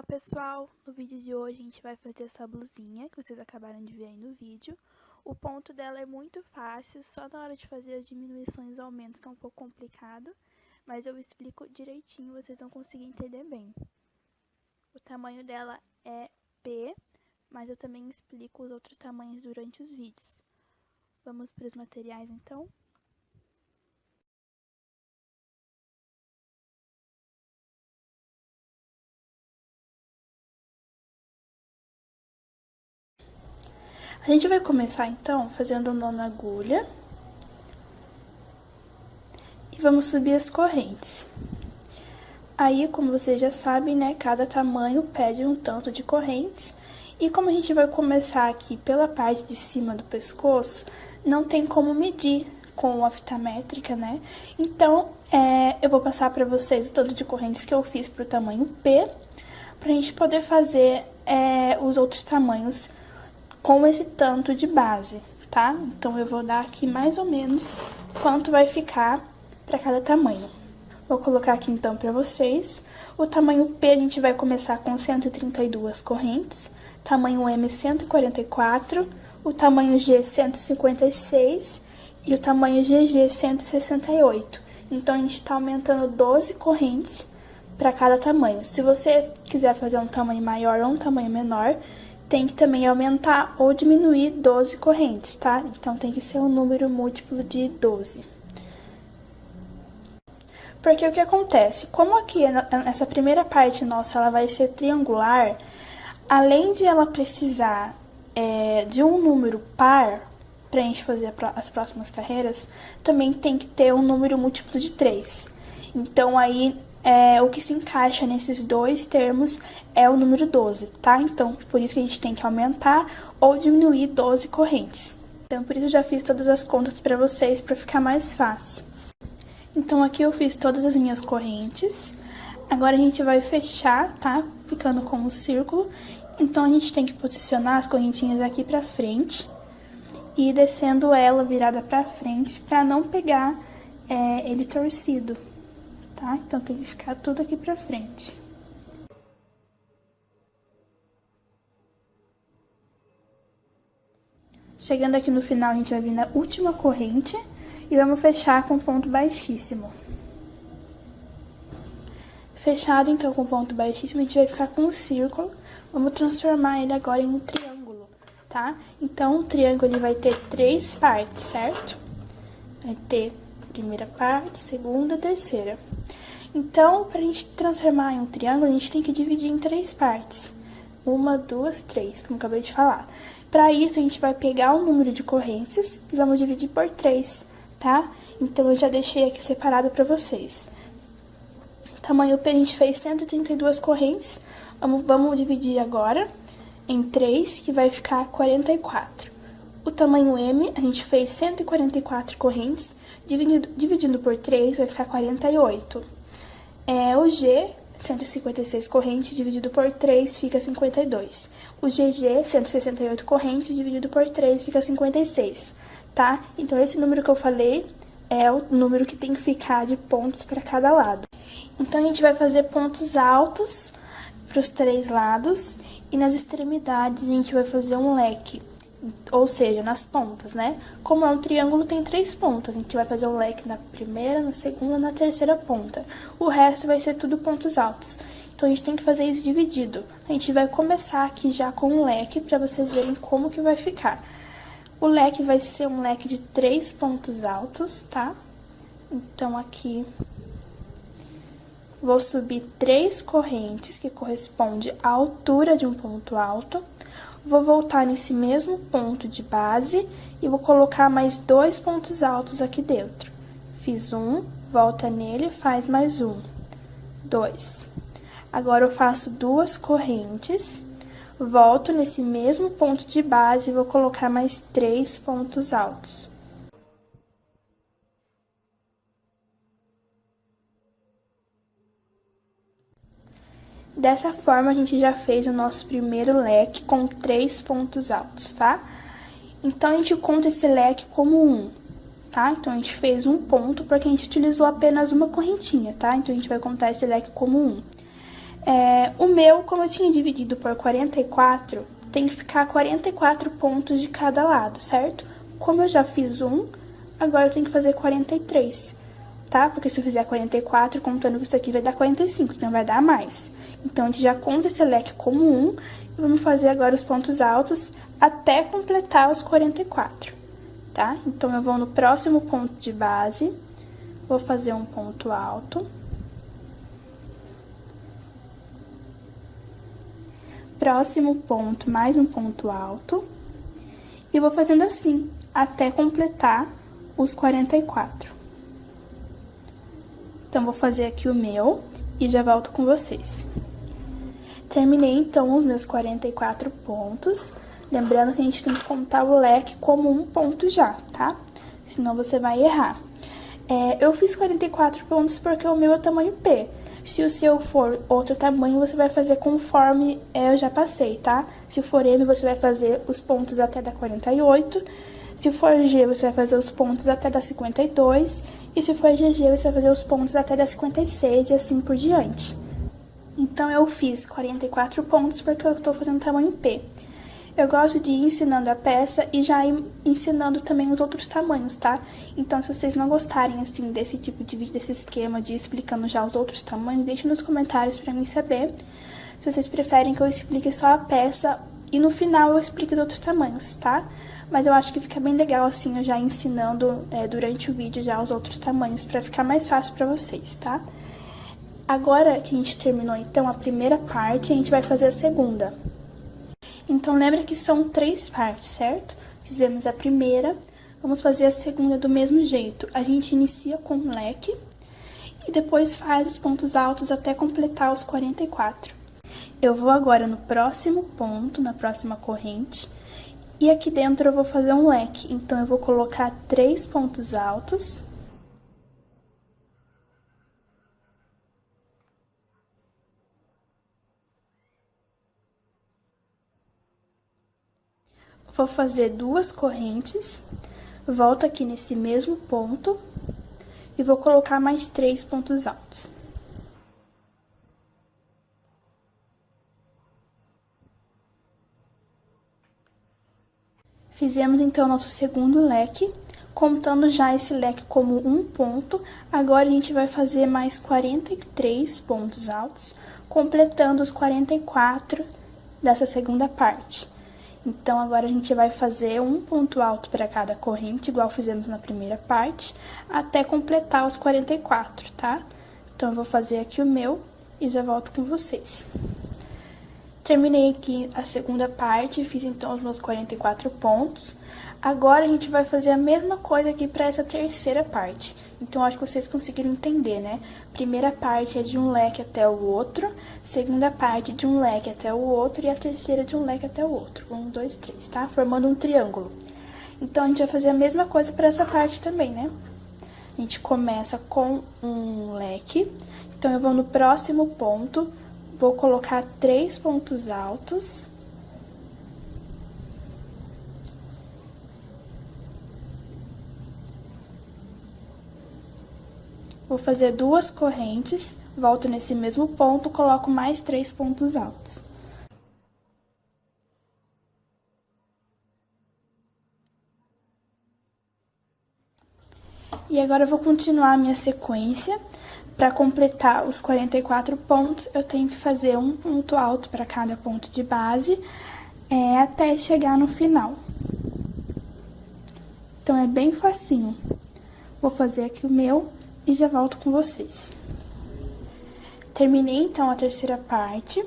Pessoal, no vídeo de hoje a gente vai fazer essa blusinha que vocês acabaram de ver aí no vídeo. O ponto dela é muito fácil, só na hora de fazer as diminuições e aumentos que é um pouco complicado, mas eu explico direitinho, vocês vão conseguir entender bem. O tamanho dela é P, mas eu também explico os outros tamanhos durante os vídeos. Vamos para os materiais então? A gente vai começar então fazendo um nó na agulha e vamos subir as correntes. Aí, como vocês já sabem, né, cada tamanho pede um tanto de correntes. E como a gente vai começar aqui pela parte de cima do pescoço, não tem como medir com a fita métrica, né? Então, eu vou passar para vocês o tanto de correntes que eu fiz pro tamanho P, pra gente poder fazer os outros tamanhos com esse tanto de base, tá? Então, eu vou dar aqui mais ou menos quanto vai ficar para cada tamanho. Vou colocar aqui então para vocês. O tamanho P a gente vai começar com 132 correntes, tamanho M 144, o tamanho G 156 e o tamanho GG 168. Então, a gente tá aumentando 12 correntes para cada tamanho. Se você quiser fazer um tamanho maior ou um tamanho menor, tem que também aumentar ou diminuir 12 correntes, tá? Então, tem que ser um número múltiplo de 12. Porque o que acontece? Como aqui, essa primeira parte nossa, ela vai ser triangular, além de ela precisar de um número par pra gente fazer as próximas carreiras, também tem que ter um número múltiplo de 3. Então, aí, o que se encaixa nesses dois termos é o número 12, tá? Então, por isso que a gente tem que aumentar ou diminuir 12 correntes. Então, por isso eu já fiz todas as contas pra vocês, pra ficar mais fácil. Então, aqui eu fiz todas as minhas correntes. Agora, a gente vai fechar, tá? Ficando com um círculo. Então, a gente tem que posicionar as correntinhas aqui pra frente e ir descendo ela virada pra frente pra não pegar ele torcido, tá? Então, tem que ficar tudo aqui pra frente. Chegando aqui no final, a gente vai vir na última corrente e vamos fechar com ponto baixíssimo. Fechado, então, com ponto baixíssimo, a gente vai ficar com um círculo. Vamos transformar ele agora em um triângulo, tá? Então, o triângulo ele vai ter 3 partes, certo? Vai ter primeira parte, segunda, terceira. Então, pra gente transformar em um triângulo, a gente tem que dividir em 3 partes. 1, 2, 3, como eu acabei de falar. Pra isso, a gente vai pegar o número de correntes e vamos dividir por 3, tá? Então, eu já deixei aqui separado pra vocês. O tamanho P a gente fez 132 correntes. Vamos dividir agora em 3, que vai ficar 44. O tamanho M, a gente fez 144 correntes, dividindo por 3, vai ficar 48. O G, 156 correntes, dividido por 3, fica 52. O GG, 168 correntes, dividido por 3, fica 56, tá? Então, esse número que eu falei é o número que tem que ficar de pontos para cada lado. Então, a gente vai fazer pontos altos para os 3 lados e nas extremidades a gente vai fazer um leque, ou seja, nas pontas, né? Como é um triângulo, tem 3 pontas, a gente vai fazer um leque na primeira, na segunda, na terceira ponta. O resto vai ser tudo pontos altos. Então, a gente tem que fazer isso dividido. A gente vai começar aqui já com um leque para vocês verem como que vai ficar. O leque vai ser um leque de 3 pontos altos, tá? Então, aqui vou subir 3 correntes, que corresponde à altura de um ponto alto. Vou voltar nesse mesmo ponto de base e vou colocar mais 2 pontos altos aqui dentro. Fiz um, volta nele, faz mais um, 2. Agora, eu faço 2 correntes, volto nesse mesmo ponto de base e vou colocar mais 3 pontos altos. Dessa forma, a gente já fez o nosso primeiro leque com 3 pontos altos, tá? Então, a gente conta esse leque como 1, tá? Então, a gente fez um ponto porque a gente utilizou apenas uma correntinha, tá? Então, a gente vai contar esse leque como 1. O meu, como eu tinha dividido por 44, tem que ficar 44 pontos de cada lado, certo? Como eu já fiz um, agora eu tenho que fazer 43, tá? Porque se eu fizer 44, contando com isso aqui, vai dar 45, então vai dar mais. Então, a gente já conta esse leque como 1, e vamos fazer agora os pontos altos até completar os 44, tá? Então, eu vou no próximo ponto de base, vou fazer um ponto alto. Próximo ponto, mais um ponto alto. E vou fazendo assim, até completar os 44. Então, vou fazer aqui o meu e já volto com vocês. Terminei, então, os meus 44 pontos. Lembrando que a gente tem que contar o leque como um ponto já, tá? Senão você vai errar. Eu fiz 44 pontos porque o meu é tamanho P. Se o seu for outro tamanho, você vai fazer conforme eu já passei, tá? Se for M, você vai fazer os pontos até dar 48. Se for G, você vai fazer os pontos até dar 52. E se for GG, você vai fazer os pontos até dar 56 e assim por diante. Então, eu fiz 44 pontos porque eu estou fazendo tamanho P. Eu gosto de ir ensinando a peça e já ir ensinando também os outros tamanhos, tá? Então, se vocês não gostarem, assim, desse tipo de vídeo, desse esquema de ir explicando já os outros tamanhos, deixem nos comentários pra mim saber. Se vocês preferem que eu explique só a peça e no final eu explique os outros tamanhos, tá? Mas eu acho que fica bem legal, assim, eu já ensinando durante o vídeo já os outros tamanhos pra ficar mais fácil pra vocês, tá? Agora que a gente terminou, então, a primeira parte, a gente vai fazer a segunda. Então, lembra que são 3 partes, certo? Fizemos a primeira, vamos fazer a segunda do mesmo jeito. A gente inicia com um leque e depois faz os pontos altos até completar os 44. Eu vou agora no próximo ponto, na próxima corrente, e aqui dentro eu vou fazer um leque. Então, eu vou colocar 3 pontos altos. Vou fazer 2 correntes, volto aqui nesse mesmo ponto e vou colocar mais 3 pontos altos. Fizemos, então, nosso segundo leque, contando já esse leque como um ponto. Agora, a gente vai fazer mais 43 pontos altos, completando os 44 dessa segunda parte. Então, agora a gente vai fazer um ponto alto para cada corrente, igual fizemos na primeira parte, até completar os 44, tá? Então, eu vou fazer aqui o meu e já volto com vocês. Terminei aqui a segunda parte, fiz então os meus 44 pontos. Agora, a gente vai fazer a mesma coisa aqui para essa terceira parte. Então, acho que vocês conseguiram entender, né? Primeira parte é de um leque até o outro, segunda parte de um leque até o outro e a terceira de um leque até o outro. 1, 2, 3, tá? Formando um triângulo. Então, a gente vai fazer a mesma coisa para essa parte também, né? A gente começa com um leque. Então, eu vou no próximo ponto, vou colocar 3 pontos altos. Vou fazer 2 correntes, volto nesse mesmo ponto, coloco mais 3 pontos altos. E agora eu vou continuar a minha sequência. Para completar os 44 pontos, eu tenho que fazer um ponto alto para cada ponto de base, até chegar no final. Então, é bem facinho. Vou fazer aqui o meu e já volto com vocês. Terminei, então, a terceira parte.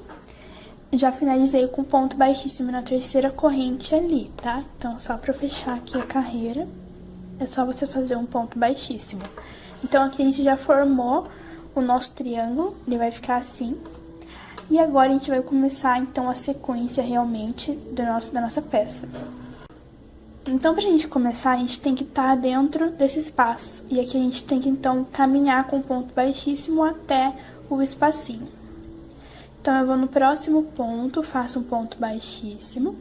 Já finalizei com ponto baixíssimo na terceira corrente ali, tá? Então, só pra fechar aqui a carreira, é só você fazer um ponto baixíssimo. Então, aqui a gente já formou o nosso triângulo, ele vai ficar assim. E agora, a gente vai começar, então, a sequência realmente da nossa peça. Então, pra gente começar, a gente tem que estar dentro desse espaço. E aqui a gente tem que, então, caminhar com ponto baixíssimo até o espacinho. Então, eu vou no próximo ponto, faço um ponto baixíssimo.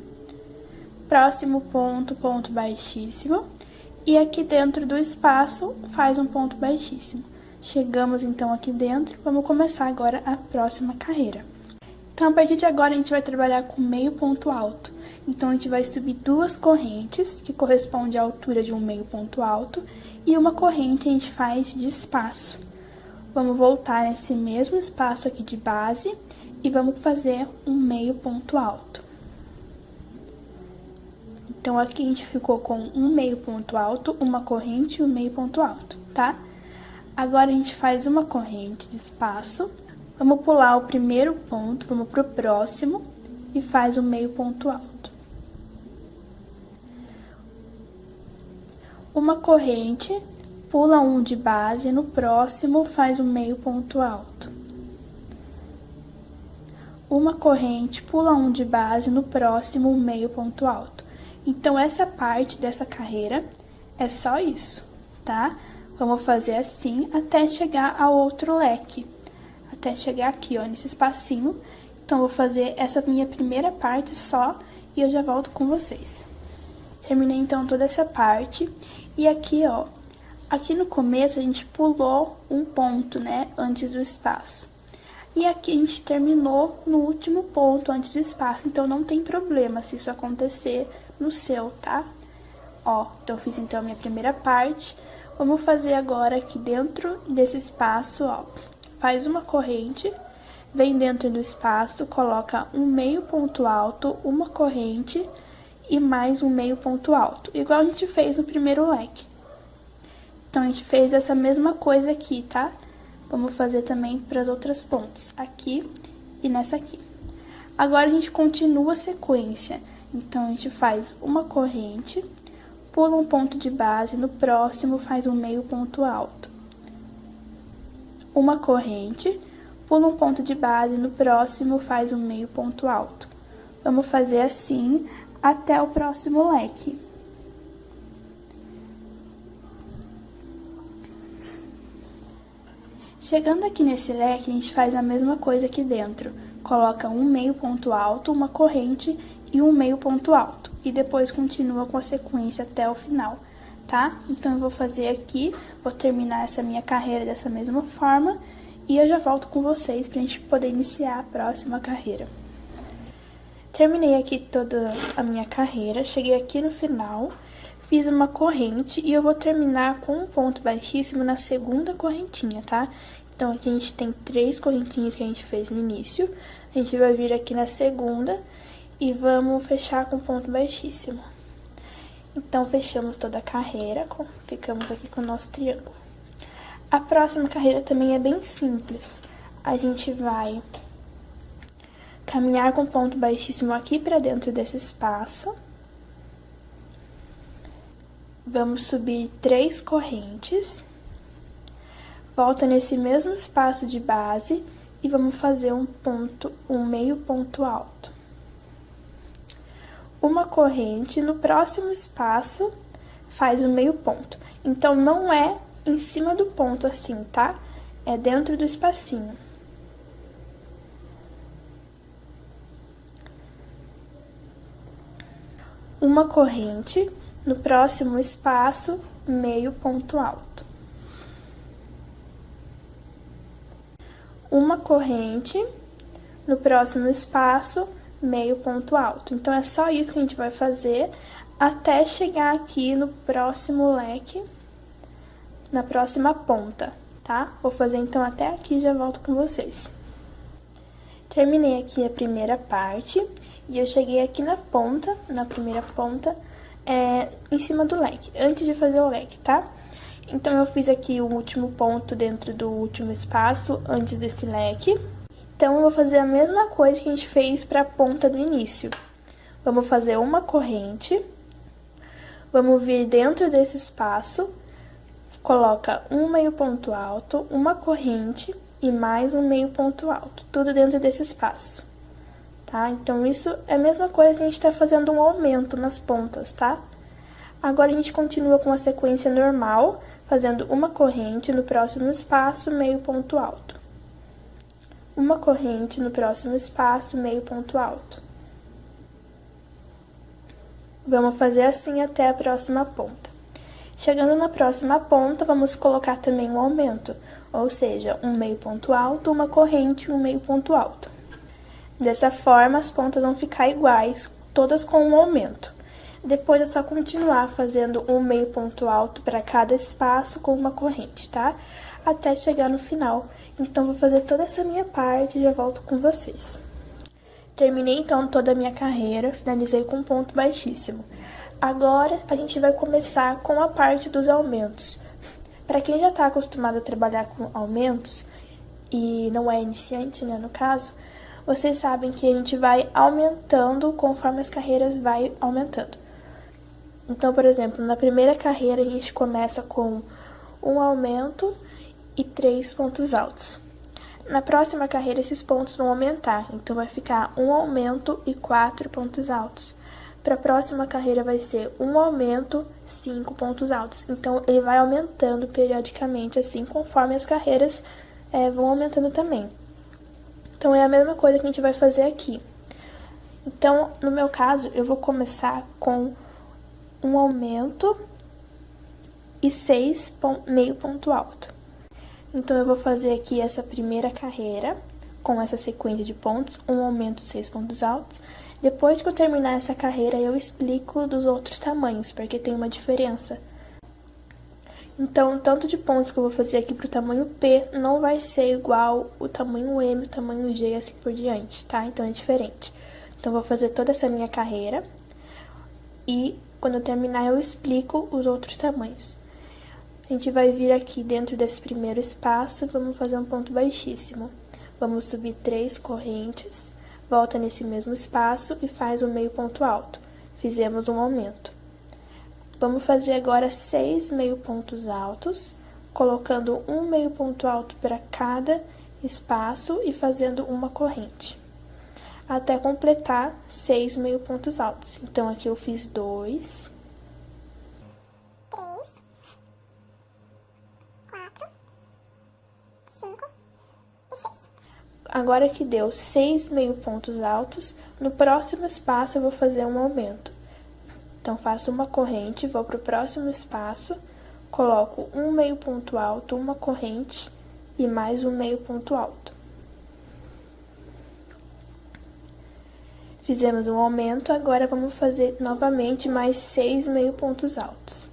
Próximo ponto, ponto baixíssimo. E aqui dentro do espaço, faz um ponto baixíssimo. Chegamos, então, aqui dentro. Vamos começar agora a próxima carreira. Então, a partir de agora, a gente vai trabalhar com meio ponto alto. Então, a gente vai subir 2 correntes, que corresponde à altura de um meio ponto alto, e uma corrente a gente faz de espaço. Vamos voltar nesse mesmo espaço aqui de base e vamos fazer um meio ponto alto. Então, aqui a gente ficou com um meio ponto alto, uma corrente e um meio ponto alto, tá? Agora, a gente faz uma corrente de espaço. Vamos pular o primeiro ponto, vamos pro próximo e faz um meio ponto alto. Uma corrente, pula um de base, no próximo faz um meio ponto alto. Uma corrente, pula um de base, no próximo um meio ponto alto. Então, essa parte dessa carreira é só isso, tá? Vamos fazer assim até chegar ao outro leque. Até chegar aqui, ó, nesse espacinho. Então, vou fazer essa minha primeira parte só e eu já volto com vocês. Terminei, então, toda essa parte. E aqui, ó, aqui no começo a gente pulou um ponto, né, antes do espaço. E aqui a gente terminou no último ponto antes do espaço. Então, não tem problema se isso acontecer no seu, tá? Ó, então, eu fiz, então, a minha primeira parte. Vamos fazer agora aqui dentro desse espaço, ó. Faz uma corrente, vem dentro do espaço, coloca um meio ponto alto, uma corrente e mais um meio ponto alto, igual a gente fez no primeiro leque. Então, a gente fez essa mesma coisa aqui, tá? Vamos fazer também para as outras pontas, aqui e nessa aqui. Agora, a gente continua a sequência. Então, a gente faz uma corrente, pula um ponto de base, no próximo faz um meio ponto alto. Uma corrente, pula um ponto de base, no próximo faz um meio ponto alto. Vamos fazer assim até o próximo leque. Chegando aqui nesse leque, a gente faz a mesma coisa aqui dentro. Coloca um meio ponto alto, uma corrente e um meio ponto alto. E depois continua com a sequência até o final, tá? Então, eu vou fazer aqui, vou terminar essa minha carreira dessa mesma forma e eu já volto com vocês pra gente poder iniciar a próxima carreira. Terminei aqui toda a minha carreira, cheguei aqui no final, fiz uma corrente e eu vou terminar com um ponto baixíssimo na segunda correntinha, tá? Então, aqui a gente tem 3 correntinhas que a gente fez no início, a gente vai vir aqui na segunda e vamos fechar com ponto baixíssimo. Então, fechamos toda a carreira, ficamos aqui com o nosso triângulo. A próxima carreira também é bem simples. A gente vai caminhar com ponto baixíssimo aqui pra dentro desse espaço. Vamos subir 3 correntes. Volta nesse mesmo espaço de base e vamos fazer um meio ponto alto. Uma corrente, no próximo espaço, faz o meio ponto. Então, não é em cima do ponto assim, tá? É dentro do espacinho. Uma corrente, no próximo espaço, meio ponto alto. Uma corrente, no próximo espaço, meio ponto alto. Então, é só isso que a gente vai fazer até chegar aqui no próximo leque, na próxima ponta, tá? Vou fazer, então, até aqui e já volto com vocês. Terminei aqui a primeira parte e eu cheguei aqui na ponta, na primeira ponta, em cima do leque, antes de fazer o leque, tá? Então, eu fiz aqui o último ponto dentro do último espaço, antes desse leque. Então, eu vou fazer a mesma coisa que a gente fez para a ponta do início. Vamos fazer uma corrente, vamos vir dentro desse espaço, coloca um meio ponto alto, uma corrente e mais um meio ponto alto, tudo dentro desse espaço, tá? Então, isso é a mesma coisa que a gente tá fazendo um aumento nas pontas, tá? Agora, a gente continua com a sequência normal, fazendo uma corrente no próximo espaço, meio ponto alto. Uma corrente no próximo espaço, meio ponto alto. Vamos fazer assim até a próxima ponta. Chegando na próxima ponta, vamos colocar também um aumento, ou seja, um meio ponto alto, uma corrente e um meio ponto alto. Dessa forma, as pontas vão ficar iguais, todas com um aumento. Depois é só continuar fazendo um meio ponto alto para cada espaço com uma corrente, tá? Até chegar no final. Então, vou fazer toda essa minha parte e já volto com vocês. Terminei, então, toda a minha carreira, finalizei com um ponto baixíssimo. Agora, a gente vai começar com a parte dos aumentos. Para quem já está acostumado a trabalhar com aumentos, e não é iniciante, né, no caso, vocês sabem que a gente vai aumentando conforme as carreiras vai aumentando. Então, por exemplo, na primeira carreira a gente começa com um aumento e 3 pontos altos. Na próxima carreira esses pontos vão aumentar, então vai ficar um aumento e 4 pontos altos. Para a próxima carreira vai ser um aumento, 5 pontos altos. Então, ele vai aumentando periodicamente, assim, conforme as carreiras vão aumentando também. Então, é a mesma coisa que a gente vai fazer aqui. Então, no meu caso, eu vou começar com um aumento e 6 meio ponto alto. Então, eu vou fazer aqui essa primeira carreira, com essa sequência de pontos, um aumento e 6 pontos altos. Depois que eu terminar essa carreira, eu explico dos outros tamanhos, porque tem uma diferença. Então, tanto de pontos que eu vou fazer aqui pro tamanho P não vai ser igual o tamanho M, o tamanho G, assim por diante, tá? Então, é diferente. Então, eu vou fazer toda essa minha carreira e quando eu terminar eu explico os outros tamanhos. A gente vai vir aqui dentro desse primeiro espaço, vamos fazer um ponto baixíssimo. Vamos subir 3 correntes, volta nesse mesmo espaço e faz um meio ponto alto. Fizemos um aumento. Vamos fazer agora 6 meio pontos altos, colocando um meio ponto alto para cada espaço e fazendo uma corrente, até completar 6 meio pontos altos. Então, aqui eu fiz 2, 3, 4, 5 e 6. Agora que deu 6 meio pontos altos, no próximo espaço eu vou fazer um aumento. Então, faço uma corrente, vou para o próximo espaço, coloco um meio ponto alto, uma corrente e mais um meio ponto alto. Fizemos um aumento, agora vamos fazer novamente mais 6 meio pontos altos.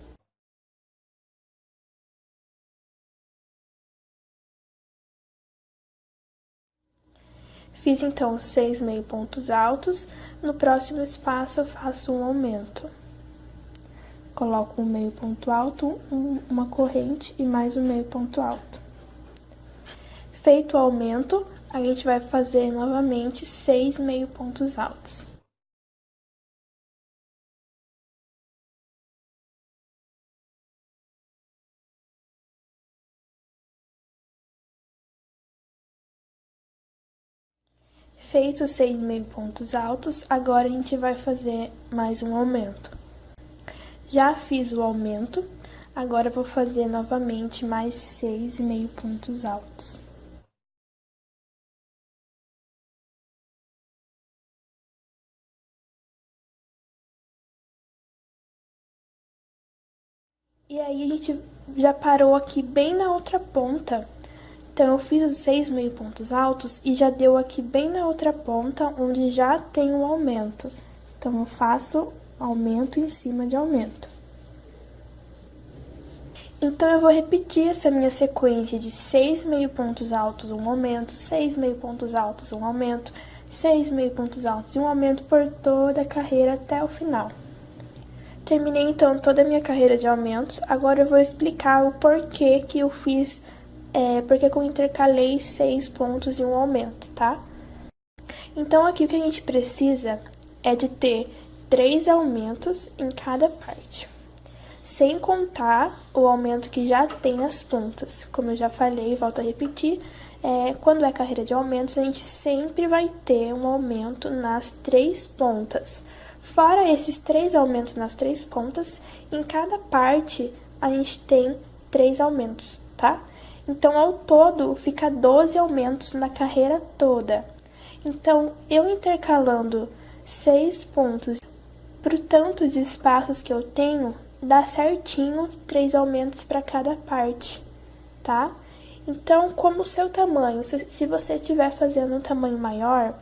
Fiz então 6 meio pontos altos, no próximo espaço eu faço um aumento. Coloco um meio ponto alto, uma corrente e mais um meio ponto alto. Feito o aumento, a gente vai fazer novamente 6 meio pontos altos. Feito os 6 meio pontos altos, agora a gente vai fazer mais um aumento. Já fiz o aumento, agora vou fazer novamente mais 6 meio pontos altos. E aí a gente já parou aqui bem na outra ponta. Então, eu fiz os 6 meio pontos altos e já deu aqui bem na outra ponta, onde já tem um aumento. Então, eu faço aumento em cima de aumento. Então, eu vou repetir essa minha sequência de 6 meio pontos altos, um aumento, 6 meio pontos altos, um aumento, 6 meio pontos altos e um aumento por toda a carreira até o final. Terminei, então, toda a minha carreira de aumentos. Agora, eu vou explicar o porquê que eu fiz, porque eu intercalei 6 pontos e um aumento, tá? Então, aqui o que a gente precisa é de ter 3 aumentos em cada parte, sem contar o aumento que já tem nas pontas. Como eu já falei, volto a repetir, quando é carreira de aumentos, a gente sempre vai ter um aumento nas 3 pontas. Fora esses 3 aumentos nas 3 pontas, em cada parte a gente tem 3 aumentos, tá? Então, ao todo, fica 12 aumentos na carreira toda. Então, eu intercalando 6 pontos pro tanto de espaços que eu tenho, dá certinho 3 aumentos para cada parte, tá? Então, como o seu tamanho, se você estiver fazendo um tamanho maior,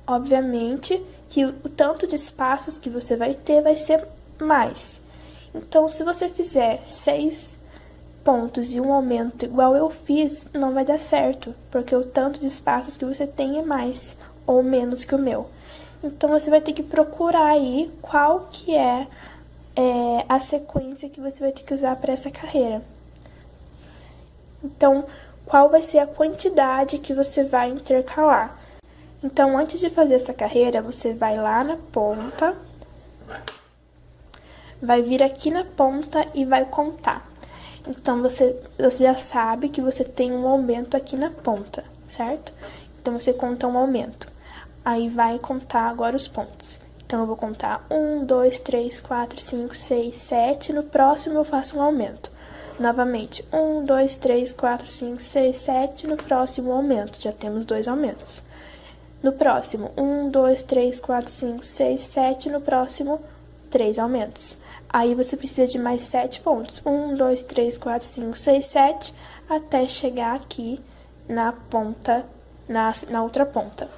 obviamente que o tanto de espaços que você vai ter vai ser mais. Então, se você fizer 6 pontos e um aumento igual eu fiz, não vai dar certo, porque o tanto de espaços que você tem é mais ou menos que o meu. Então, você vai ter que procurar aí qual que é a sequência que você vai ter que usar para essa carreira. Então, qual vai ser a quantidade que você vai intercalar. Então, antes de fazer essa carreira, você vai lá na ponta, vai vir aqui na ponta e vai contar. Então, você já sabe que você tem um aumento aqui na ponta, certo? Então, você conta um aumento. Aí, vai contar agora os pontos. Então, eu vou contar 1, 2, 3, 4, 5, 6, 7. No próximo, eu faço um aumento. Novamente, 1, 2, 3, 4, 5, 6, 7. No próximo, aumento. Já temos 2 aumentos. No próximo, 1, 2, 3, 4, 5, 6, 7. No próximo, 3 aumentos. Aí, você precisa de mais 7 pontos. 1, 2, 3, 4, 5, 6, 7. Até chegar aqui na ponta, na outra ponta.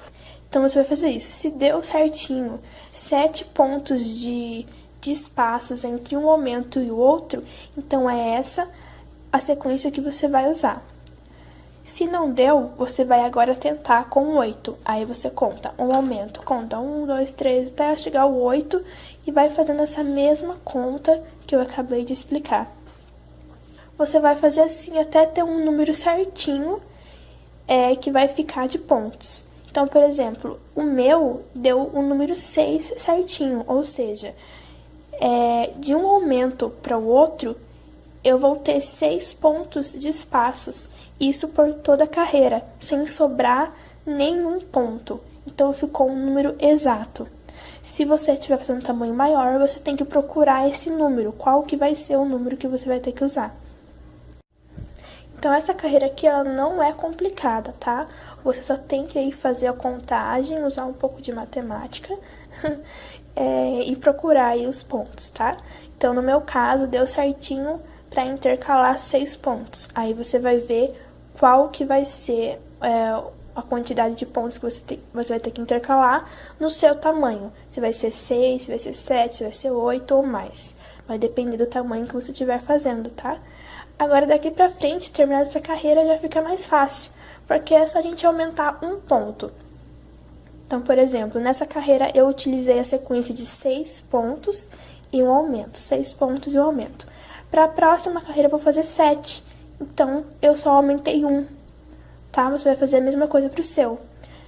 Então, você vai fazer isso. Se deu certinho 7 pontos de espaços entre um aumento e o outro, então é essa a sequência que você vai usar. Se não deu, você vai agora tentar com 8. Aí você conta um aumento, conta 1, 2, 3, até chegar ao 8 e vai fazendo essa mesma conta que eu acabei de explicar. Você vai fazer assim até ter um número certinho que vai ficar de pontos. Então, por exemplo, o meu deu o número 6 certinho, ou seja, de um aumento para o outro, eu vou ter 6 pontos de espaços, isso por toda a carreira, sem sobrar nenhum ponto. Então, ficou um número exato. Se você estiver fazendo um tamanho maior, você tem que procurar esse número, qual que vai ser o número que você vai ter que usar. Então, essa carreira aqui, ela não é complicada, tá? Você só tem que ir fazer a contagem, usar um pouco de matemática e procurar aí os pontos, tá? Então, no meu caso, deu certinho para intercalar 6 pontos. Aí, você vai ver qual que vai ser a quantidade de pontos que você vai ter que intercalar no seu tamanho. Se vai ser 6, se vai ser 7, se vai ser 8 ou mais. Vai depender do tamanho que você estiver fazendo, tá? Agora, daqui pra frente, terminar essa carreira já fica mais fácil, porque é só a gente aumentar um ponto. Então, por exemplo, nessa carreira eu utilizei a sequência de 6 pontos e um aumento. 6 pontos e um aumento. Para a próxima carreira eu vou fazer 7, então eu só aumentei 1, tá? Você vai fazer a mesma coisa pro seu.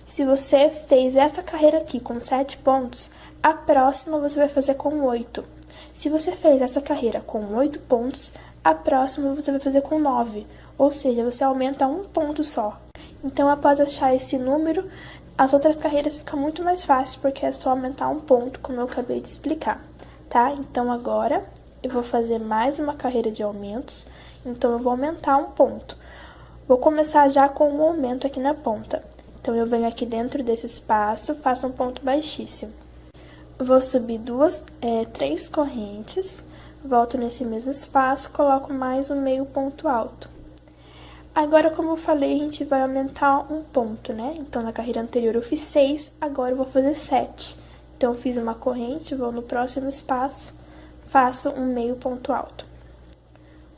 Se você fez essa carreira aqui com 7 pontos, a próxima você vai fazer com 8. Se você fez essa carreira com 8 pontos, a próxima você vai fazer com 9, ou seja, você aumenta um ponto só. Então, após achar esse número, as outras carreiras ficam muito mais fáceis, porque é só aumentar um ponto, como eu acabei de explicar, tá? Então, agora, eu vou fazer mais uma carreira de aumentos, então eu vou aumentar um ponto. Vou começar já com um aumento aqui na ponta. Então, eu venho aqui dentro desse espaço, faço um ponto baixíssimo. Vou subir 3 correntes. Volto nesse mesmo espaço, coloco mais um meio ponto alto. Agora, como eu falei, a gente vai aumentar um ponto, né? Então, na carreira anterior eu fiz 6, agora eu vou fazer 7. Então, eu fiz uma corrente, vou no próximo espaço, faço um meio ponto alto.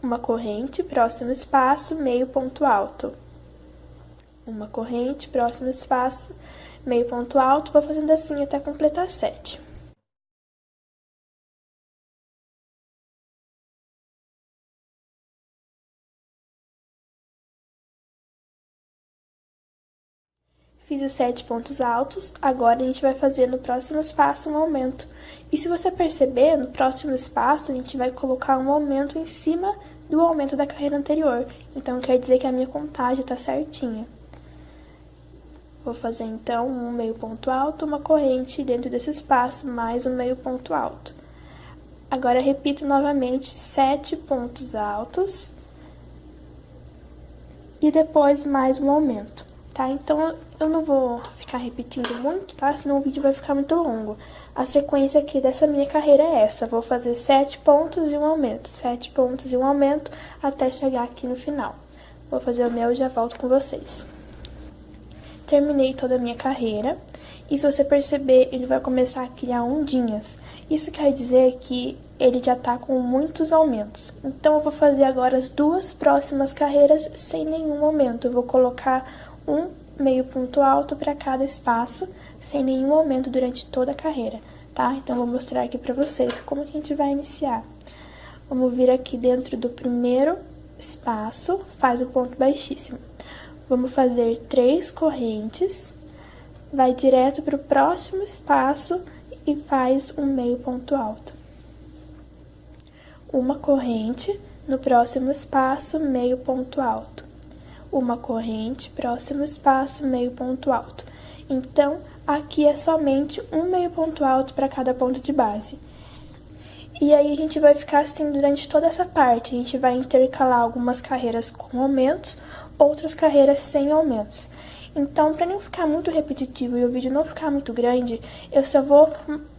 Uma corrente, próximo espaço, meio ponto alto. Uma corrente, próximo espaço, meio ponto alto, vou fazendo assim até completar 7. Fiz os 7 pontos altos, agora a gente vai fazer no próximo espaço um aumento. E se você perceber, no próximo espaço a gente vai colocar um aumento em cima do aumento da carreira anterior. Então, quer dizer que a minha contagem tá certinha. Vou fazer, então, um meio ponto alto, uma corrente dentro desse espaço, mais um meio ponto alto. Agora, repito novamente 7 pontos altos e depois mais um aumento. Tá? Então, eu não vou ficar repetindo muito, tá? Senão o vídeo vai ficar muito longo. A sequência aqui dessa minha carreira é essa. Vou fazer 7 pontos e um aumento. 7 pontos e um aumento até chegar aqui no final. Vou fazer o meu e já volto com vocês. Terminei toda a minha carreira. E se você perceber, ele vai começar a criar ondinhas. Isso quer dizer que ele já tá com muitos aumentos. Então, eu vou fazer agora as duas próximas carreiras sem nenhum aumento. Eu vou colocar um meio ponto alto para cada espaço, sem nenhum aumento durante toda a carreira, tá? Então, eu vou mostrar aqui pra vocês como que a gente vai iniciar. Vamos vir aqui dentro do primeiro espaço, faz o ponto baixíssimo. Vamos fazer 3 correntes, vai direto para o próximo espaço e faz um meio ponto alto. Uma corrente, no próximo espaço, meio ponto alto. Uma corrente, próximo espaço, meio ponto alto. Então, aqui é somente um meio ponto alto para cada ponto de base. E aí, a gente vai ficar assim durante toda essa parte. A gente vai intercalar algumas carreiras com aumentos, outras carreiras sem aumentos. Então, para não ficar muito repetitivo e o vídeo não ficar muito grande, eu só vou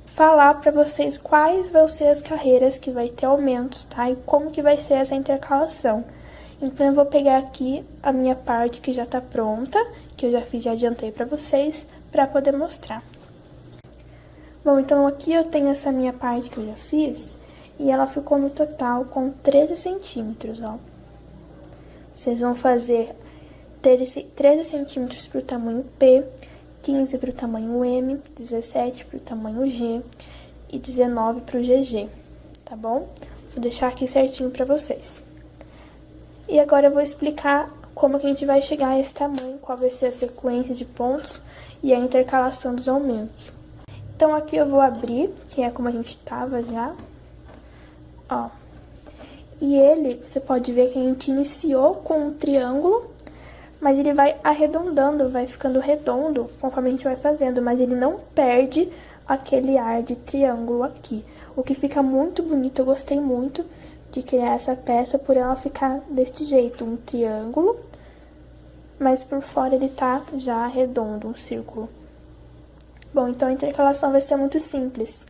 falar para vocês quais vão ser as carreiras que vai ter aumentos, tá? E como que vai ser essa intercalação. Então, eu vou pegar aqui a minha parte que já tá pronta, que eu já fiz, já adiantei para vocês, para poder mostrar. Bom, então aqui eu tenho essa minha parte que eu já fiz, e ela ficou no total com 13 centímetros, ó. Vocês vão fazer 13 centímetros para o tamanho P, 15 para o tamanho M, 17 para o tamanho G e 19 para o GG, tá bom? Vou deixar aqui certinho para vocês. E agora eu vou explicar como que a gente vai chegar a esse tamanho, qual vai ser a sequência de pontos e a intercalação dos aumentos. Então, aqui eu vou abrir, que é como a gente tava já, ó. E ele, você pode ver que a gente iniciou com um triângulo, mas ele vai arredondando, vai ficando redondo conforme a gente vai fazendo, mas ele não perde aquele ar de triângulo aqui. O que fica muito bonito, eu gostei muito de criar essa peça por ela ficar deste jeito, um triângulo, mas por fora ele tá já redondo, um círculo. Bom, então a intercalação vai ser muito simples.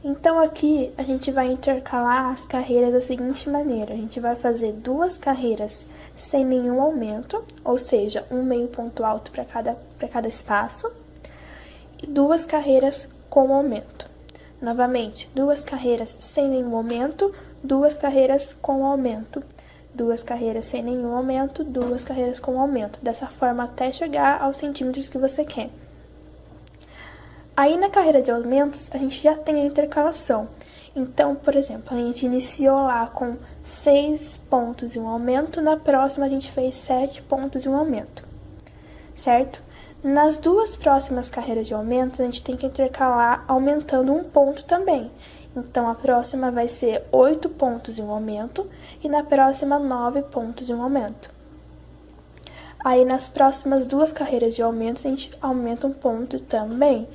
Então, aqui a gente vai intercalar as carreiras da seguinte maneira. A gente vai fazer 2 carreiras sem nenhum aumento, ou seja, um meio ponto alto para cada espaço, e 2 carreiras com aumento. Novamente, 2 carreiras sem nenhum aumento, 2 carreiras com aumento. 2 carreiras sem nenhum aumento, 2 carreiras com aumento. Dessa forma, até chegar aos centímetros que você quer. Aí, na carreira de aumentos, a gente já tem a intercalação. Então, por exemplo, a gente iniciou lá com 6 pontos e um aumento, na próxima a gente fez 7 pontos e um aumento, certo? Nas 2 próximas carreiras de aumentos, a gente tem que intercalar aumentando um ponto também. Então, a próxima vai ser 8 pontos e um aumento, e na próxima 9 pontos e um aumento. Aí, nas próximas 2 carreiras de aumentos, a gente aumenta um ponto também.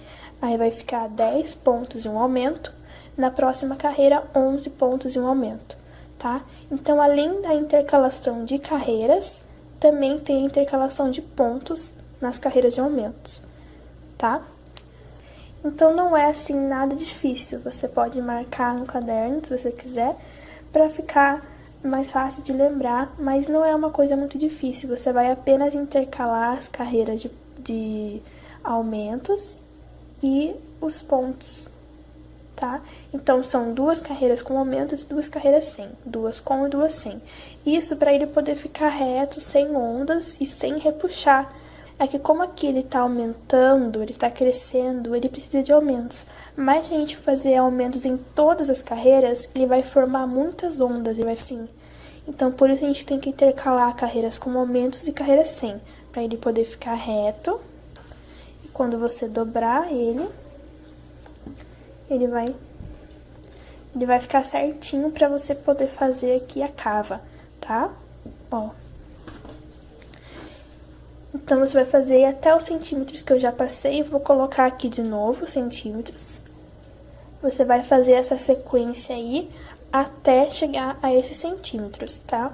Aí, vai ficar 10 pontos e um aumento. Na próxima carreira, 11 pontos e um aumento, tá? Então, além da intercalação de carreiras, também tem a intercalação de pontos nas carreiras de aumentos, tá? Então, não é assim nada difícil. Você pode marcar no caderno, se você quiser, para ficar mais fácil de lembrar, mas não é uma coisa muito difícil. Você vai apenas intercalar as carreiras de aumentos e os pontos, tá? Então, são 2 carreiras com aumentos e 2 carreiras sem. 2 com e 2 sem. Isso para ele poder ficar reto, sem ondas e sem repuxar. É que como aqui ele tá aumentando, ele tá crescendo, ele precisa de aumentos. Mas se a gente fazer aumentos em todas as carreiras, ele vai formar muitas ondas, ele vai assim. Então, por isso a gente tem que intercalar carreiras com aumentos e carreiras sem, para ele poder ficar reto. E quando você dobrar ele vai ficar certinho para você poder fazer aqui a cava, tá? Ó. Então, você vai fazer até os centímetros que eu já passei. Vou colocar aqui de novo centímetros. Você vai fazer essa sequência aí até chegar a esses centímetros, tá?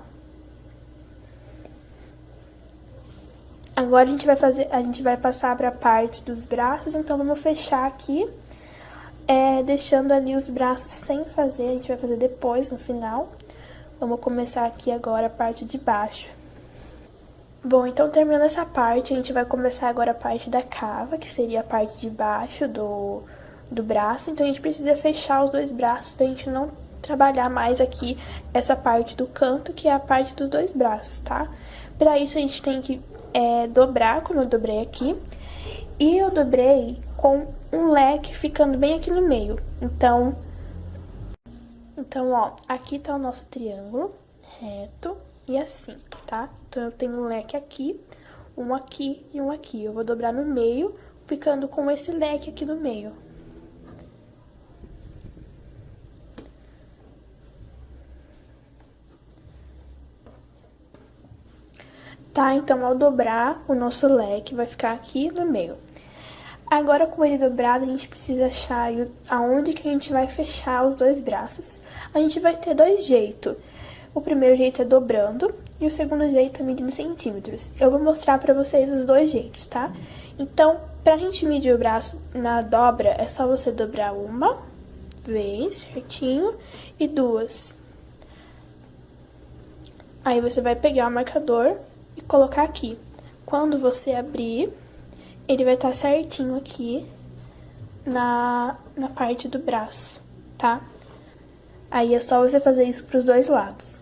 Agora, a gente vai passar para a parte dos braços. Então, vamos fechar aqui, deixando ali os braços sem fazer. A gente vai fazer depois, no final. Vamos começar aqui agora a parte de baixo. Bom, então terminando essa parte, a gente vai começar agora a parte da cava, que seria a parte de baixo do braço. Então a gente precisa fechar os dois braços pra gente não trabalhar mais aqui essa parte do canto, que é a parte dos dois braços, tá? Pra isso a gente tem que dobrar, como eu dobrei aqui. E eu dobrei com um leque ficando bem aqui no meio. Então, ó, aqui tá o nosso triângulo reto e assim, tá? Então, eu tenho um leque aqui e um aqui. Eu vou dobrar no meio, ficando com esse leque aqui no meio. Tá? Então, ao dobrar, o nosso leque vai ficar aqui no meio. Agora, com ele dobrado, a gente precisa achar aonde que a gente vai fechar os dois braços. A gente vai ter dois jeitos. O primeiro jeito é dobrando e o segundo jeito é medindo centímetros. Eu vou mostrar pra vocês os dois jeitos, tá? Então, pra gente medir o braço na dobra, é só você dobrar uma vez certinho e duas. Aí você vai pegar o marcador e colocar aqui. Quando você abrir, ele vai estar certinho aqui na parte do braço, tá? Aí é só você fazer isso pros dois lados.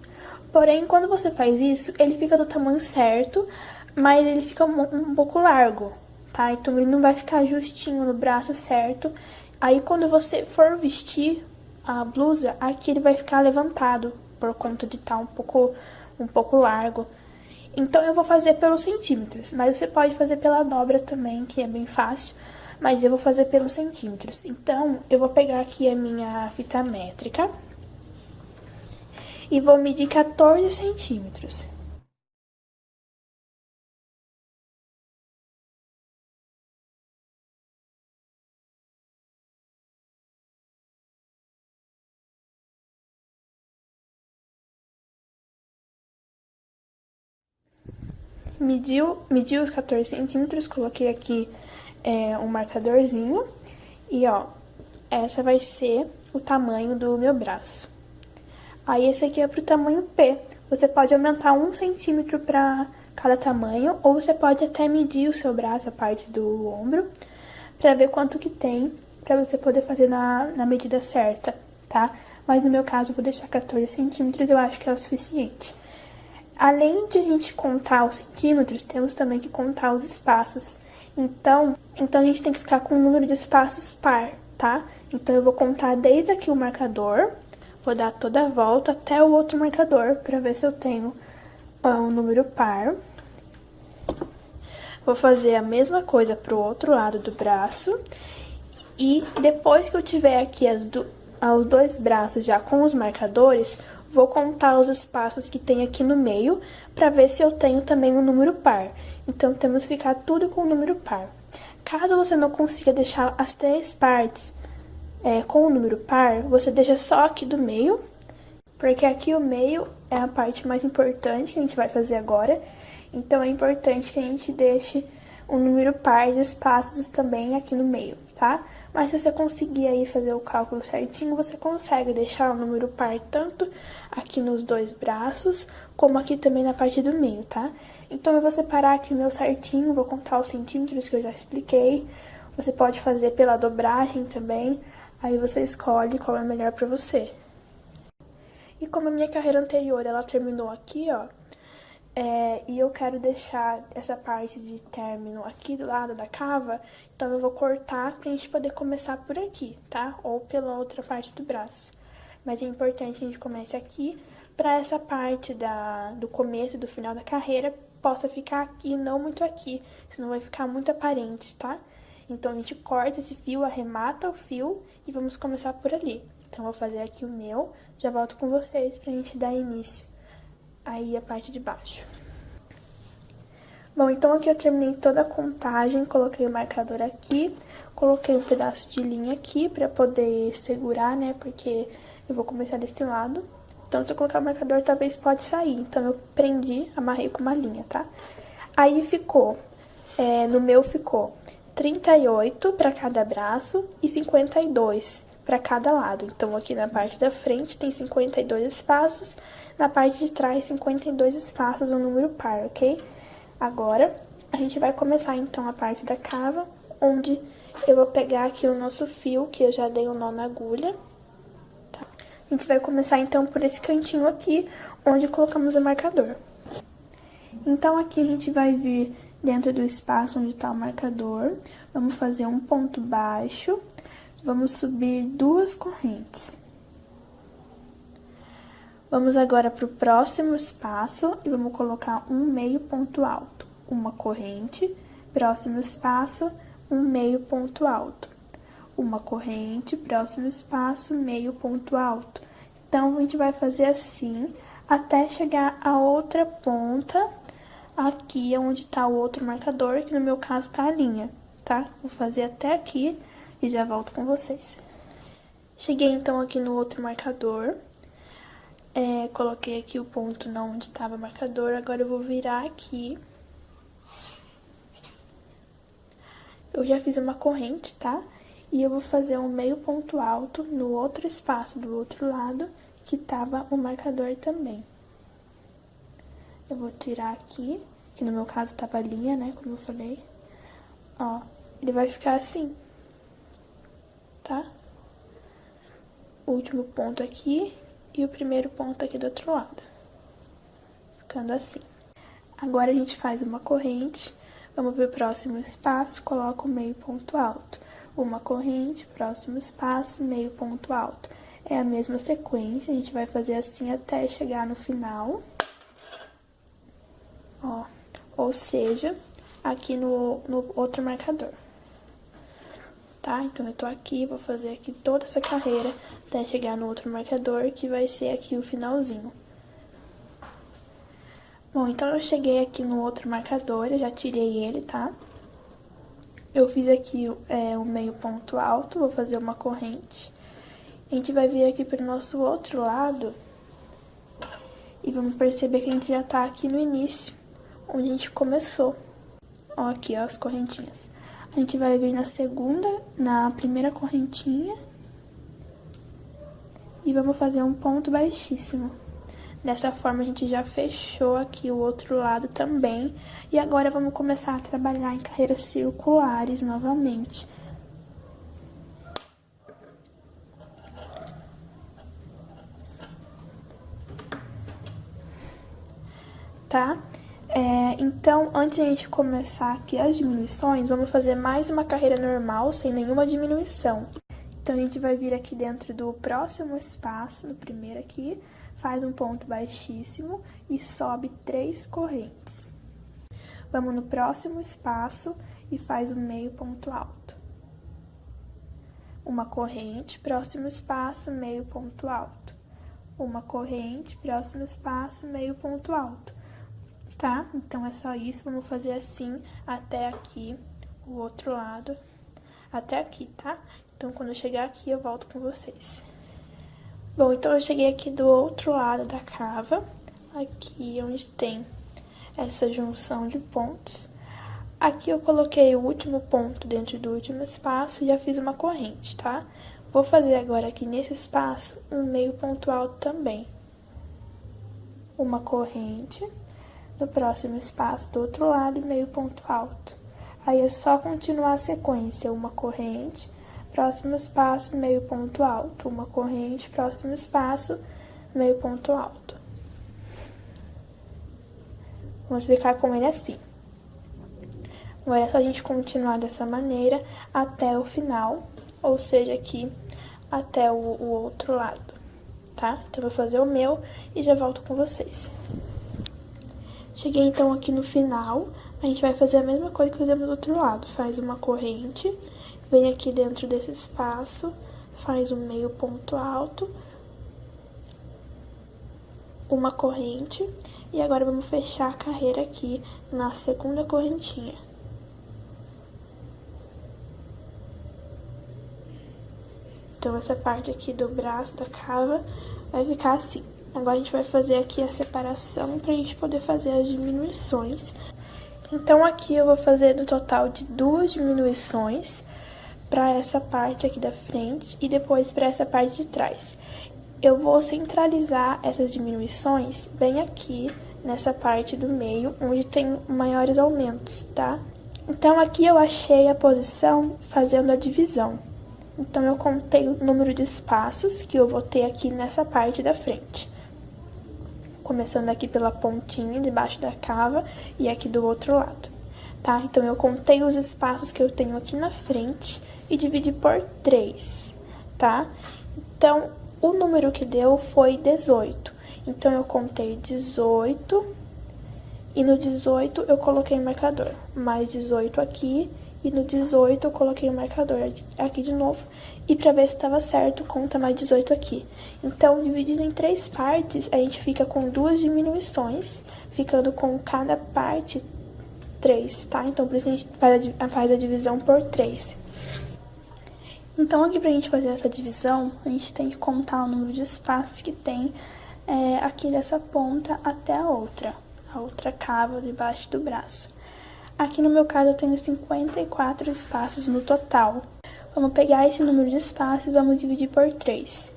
Porém, quando você faz isso, ele fica do tamanho certo, mas ele fica um pouco largo, tá? Então, ele não vai ficar justinho no braço certo. Aí, quando você for vestir a blusa, aqui ele vai ficar levantado, por conta de estar um pouco largo. Então, eu vou fazer pelos centímetros, mas você pode fazer pela dobra também, que é bem fácil. Mas eu vou fazer pelos centímetros. Então, eu vou pegar aqui a minha fita métrica e vou medir 14 centímetros. Mediu os 14 centímetros, coloquei aqui um marcadorzinho. E, ó, essa vai ser o tamanho do meu braço. Aí, esse aqui é pro tamanho P. Você pode aumentar 1 centímetro pra cada tamanho, ou você pode até medir o seu braço, a parte do ombro, pra ver quanto que tem, pra você poder fazer na medida certa, tá? Mas no meu caso, eu vou deixar 14 centímetros, eu acho que é o suficiente. Além de a gente contar os centímetros, temos também que contar os espaços. Então a gente tem que ficar com o número de espaços par, tá? Então, eu vou contar desde aqui o marcador, vou dar toda a volta até o outro marcador, pra ver se eu tenho um número par. Vou fazer a mesma coisa pro outro lado do braço. E depois que eu tiver aqui os dois braços já com os marcadores, vou contar os espaços que tem aqui no meio, pra ver se eu tenho também um número par. Então, temos que ficar tudo com o número par. Caso você não consiga deixar as três partes com o número par, você deixa só aqui do meio, porque aqui o meio é a parte mais importante que a gente vai fazer agora. Então, é importante que a gente deixe um número par de espaços também aqui no meio, tá? Mas se você conseguir aí fazer o cálculo certinho, você consegue deixar o número par tanto aqui nos dois braços, como aqui também na parte do meio, tá? Então, eu vou separar aqui o meu certinho, vou contar os centímetros que eu já expliquei. Você pode fazer pela dobragem também, aí você escolhe qual é melhor pra você. E como a minha carreira anterior, ela terminou aqui, ó, e eu quero deixar essa parte de término aqui do lado da cava, então eu vou cortar pra gente poder começar por aqui, tá? Ou pela outra parte do braço. Mas é importante que a gente comece aqui, pra essa parte do começo e do final da carreira possa ficar aqui, não muito aqui, senão vai ficar muito aparente, tá? Então, a gente corta esse fio, arremata o fio e vamos começar por ali. Então, eu vou fazer aqui o meu, já volto com vocês pra gente dar início aí a parte de baixo. Bom, então aqui eu terminei toda a contagem, coloquei o marcador aqui, coloquei um pedaço de linha aqui pra poder segurar, né, porque eu vou começar desse lado. Então, se eu colocar o marcador, talvez pode sair. Então, eu prendi, amarrei com uma linha, tá? Aí ficou, no meu ficou 38 pra cada braço e 52 pra cada lado. Então, aqui na parte da frente tem 52 espaços, na parte de trás 52 espaços, um número par, ok? Agora, a gente vai começar então a parte da cava, onde eu vou pegar aqui o nosso fio, que eu já dei um nó na agulha. Tá? A gente vai começar então por esse cantinho aqui, onde colocamos o marcador. Então, aqui a gente vai vir dentro do espaço onde tá o marcador, vamos fazer um ponto baixo, vamos subir 2 correntes. Vamos agora para o próximo espaço e vamos colocar um meio ponto alto. Uma corrente, próximo espaço, um meio ponto alto. Uma corrente, próximo espaço, meio ponto alto. Então, a gente vai fazer assim até chegar a outra ponta, aqui onde tá o outro marcador, que no meu caso tá a linha, tá? Vou fazer até aqui e já volto com vocês. Cheguei então aqui no outro marcador. Coloquei aqui o ponto na onde estava o marcador, agora eu vou virar aqui. Eu já fiz uma corrente, tá? E eu vou fazer um meio ponto alto no outro espaço, do outro lado, que tava o marcador também. Eu vou tirar aqui, que no meu caso tava a linha, né, como eu falei. Ó, ele vai ficar assim, tá? O último ponto aqui e o primeiro ponto aqui do outro lado. Ficando assim. Agora a gente faz uma corrente, vamos pro próximo espaço, coloca o meio ponto alto. Uma corrente, próximo espaço, meio ponto alto. É a mesma sequência, a gente vai fazer assim até chegar no final. Ó, ou seja, aqui no outro marcador. Tá? Então, eu tô aqui, vou fazer aqui toda essa carreira até chegar no outro marcador, que vai ser aqui o finalzinho. Bom, então eu cheguei aqui no outro marcador, eu já tirei ele, tá? Eu fiz aqui o meio ponto alto, vou fazer uma corrente. A gente vai vir aqui pro nosso outro lado e vamos perceber que a gente já tá aqui no início, onde a gente começou. Ó, aqui, ó, as correntinhas. A gente vai vir na primeira correntinha e vamos fazer um ponto baixíssimo. Dessa forma, a gente já fechou aqui o outro lado também. E agora, vamos começar a trabalhar em carreiras circulares novamente. Tá? Então, antes de a gente começar aqui as diminuições, vamos fazer mais uma carreira normal, sem nenhuma diminuição. Então, a gente vai vir aqui dentro do próximo espaço, no primeiro aqui, faz um ponto baixíssimo e sobe 3 correntes. Vamos no próximo espaço e faz um meio ponto alto. Uma corrente, próximo espaço, meio ponto alto. Uma corrente, próximo espaço, meio ponto alto. Tá? Então, é só isso, vamos fazer assim até aqui, o outro lado, até aqui, tá? Então, quando eu chegar aqui, eu volto com vocês. Bom, então eu cheguei aqui do outro lado da cava, aqui onde tem essa junção de pontos. Aqui eu coloquei o último ponto dentro do último espaço e já fiz uma corrente, tá? Vou fazer agora aqui nesse espaço um meio ponto alto também. Uma corrente. No próximo espaço do outro lado, meio ponto alto. Aí é só continuar a sequência, uma corrente, próximo espaço, meio ponto alto, uma corrente, próximo espaço, meio ponto alto. Vamos ficar com ele assim. Agora é só a gente continuar dessa maneira até o final, ou seja, aqui até o outro lado, tá? Então, eu vou fazer o meu e já volto com vocês. Cheguei então aqui no final, a gente vai fazer a mesma coisa que fizemos do outro lado. Faz uma corrente, vem aqui dentro desse espaço, faz um meio ponto alto, uma corrente, e agora vamos fechar a carreira aqui na segunda correntinha. Então, essa parte aqui do braço da cava vai ficar assim. Agora, a gente vai fazer aqui a separação pra gente poder fazer as diminuições. Então, aqui eu vou fazer no total de 2 diminuições pra essa parte aqui da frente e depois pra essa parte de trás. Eu vou centralizar essas diminuições bem aqui nessa parte do meio, onde tem maiores aumentos, tá? Então, aqui eu achei a posição fazendo a divisão. Então, eu contei o número de espaços que eu vou ter aqui nessa parte da frente. Começando aqui pela pontinha debaixo da cava e aqui do outro lado, tá? Então, eu contei os espaços que eu tenho aqui na frente e dividi por 3, tá? Então, o número que deu foi 18. Então, eu contei 18 e no 18 eu coloquei o marcador. Mais 18 aqui e no 18 eu coloquei o marcador aqui de novo. E pra ver se estava certo, conta mais 18 aqui. Então, dividido em 3 partes, a gente fica com 2 diminuições, ficando com cada parte 3, tá? Então, por isso que a gente faz a divisão por 3. Então, aqui pra gente fazer essa divisão, a gente tem que contar o número de espaços que tem aqui dessa ponta até a outra cava debaixo do braço. Aqui no meu caso eu tenho 54 espaços no total. Vamos pegar esse número de espaços e vamos dividir por 3.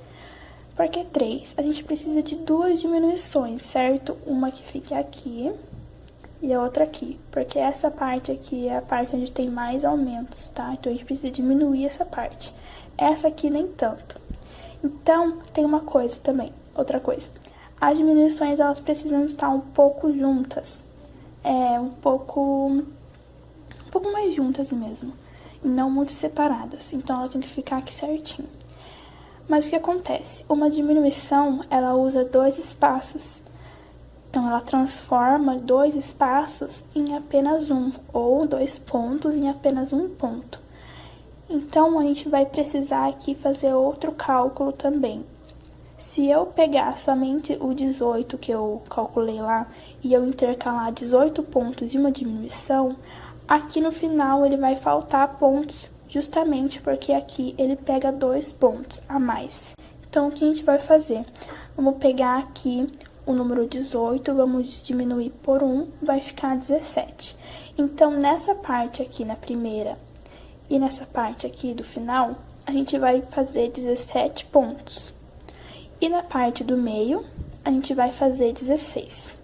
Por que 3? A gente precisa de 2 diminuições, certo? Uma que fique aqui e a outra aqui, porque essa parte aqui é a parte onde tem mais aumentos, tá? Então, a gente precisa diminuir essa parte. Essa aqui nem tanto. Então, tem uma coisa também, outra coisa. As diminuições, elas precisam estar um pouco juntas. Um pouco mais juntas mesmo. E não muito separadas. Então, ela tem que ficar aqui certinho. Mas o que acontece? Uma diminuição, ela usa 2 espaços. Então, ela transforma 2 espaços em apenas um, ou 2 pontos em apenas um ponto. Então, a gente vai precisar aqui fazer outro cálculo também. Se eu pegar somente o 18 que eu calculei lá e eu intercalar 18 pontos de uma diminuição, aqui no final ele vai faltar pontos, justamente porque aqui ele pega 2 pontos a mais. Então, o que a gente vai fazer? Vamos pegar aqui o número 18, vamos diminuir por 1, vai ficar 17. Então, nessa parte aqui, na primeira, e nessa parte aqui do final, a gente vai fazer 17 pontos. E na parte do meio, a gente vai fazer 16,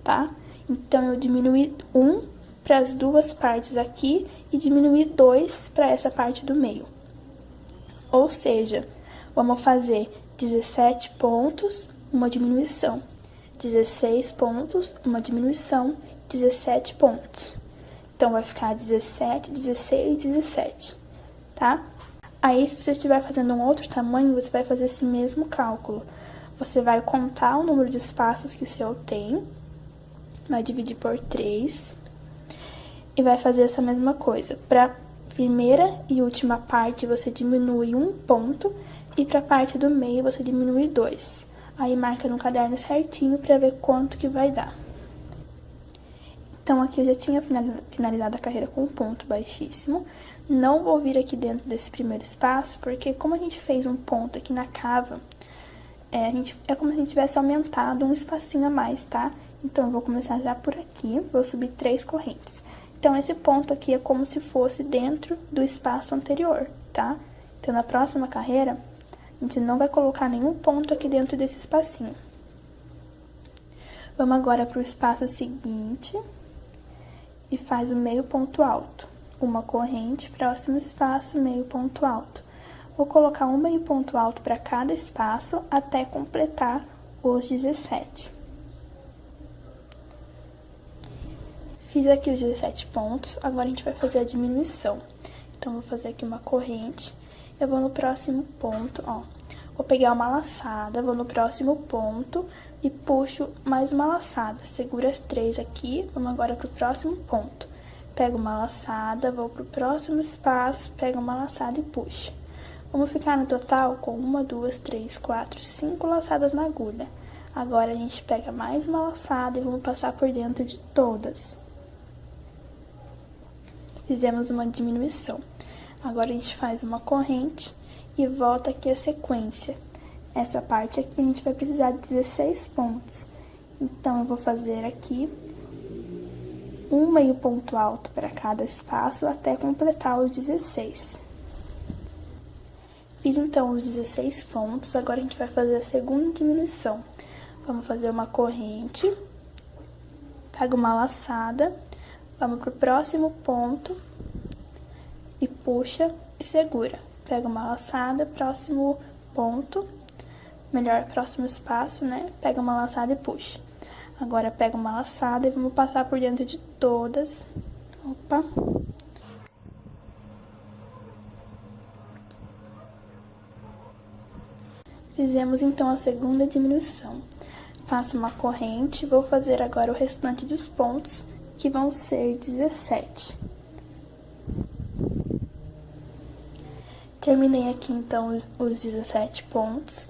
tá? Então, eu diminui 1 para as 2 partes aqui e diminui 2 para essa parte do meio. Ou seja, vamos fazer 17 pontos, uma diminuição. 16 pontos, uma diminuição, 17 pontos. Então, vai ficar 17, 16, 17, tá? Aí, se você estiver fazendo um outro tamanho, você vai fazer esse mesmo cálculo. Você vai contar o número de espaços que o seu tem, vai dividir por 3 e vai fazer essa mesma coisa. Para a primeira e última parte, você diminui 1 ponto e para a parte do meio, você diminui 2. Aí, marca no caderno certinho para ver quanto que vai dar. Então, aqui eu já tinha finalizado a carreira com um ponto baixíssimo. Não vou vir aqui dentro desse primeiro espaço, porque como a gente fez um ponto aqui na cava, é como se a gente tivesse aumentado um espacinho a mais, tá? Então, eu vou começar já por aqui, vou subir 3 correntes. Então, esse ponto aqui é como se fosse dentro do espaço anterior, tá? Então, na próxima carreira, a gente não vai colocar nenhum ponto aqui dentro desse espacinho. Vamos agora para o espaço seguinte e faz o meio ponto alto. Uma corrente, próximo espaço, meio ponto alto. Vou colocar um meio ponto alto para cada espaço até completar os 17. Fiz aqui os 17 pontos, agora a gente vai fazer a diminuição. Então, vou fazer aqui uma corrente, eu vou no próximo ponto, ó. Vou pegar uma laçada, vou no próximo ponto e puxo mais uma laçada. Segura as 3 aqui, vamos agora pro próximo ponto. Pego uma laçada, vou pro próximo espaço, pego uma laçada e puxo. Vamos ficar no total com 1, 2, 3, 4, 5 laçadas na agulha. Agora, a gente pega mais uma laçada e vamos passar por dentro de todas. Fizemos uma diminuição. Agora, a gente faz uma corrente e volta aqui a sequência. Essa parte aqui, a gente vai precisar de 16 pontos. Então, eu vou fazer aqui um meio ponto alto para cada espaço até completar os 16. Fiz, então, os 16 pontos. Agora, a gente vai fazer a segunda diminuição. Vamos fazer uma corrente pega uma laçada, vamos pro próximo ponto e puxa e segura. Pega uma laçada, próximo ponto, melhor, próximo espaço, né? Pega uma laçada e puxa. Agora pega uma laçada e vamos passar por dentro de todas. Opa! Fizemos então a segunda diminuição. Faço uma corrente, vou fazer agora o restante dos pontos, que vão ser 17. Terminei aqui então os 17 pontos.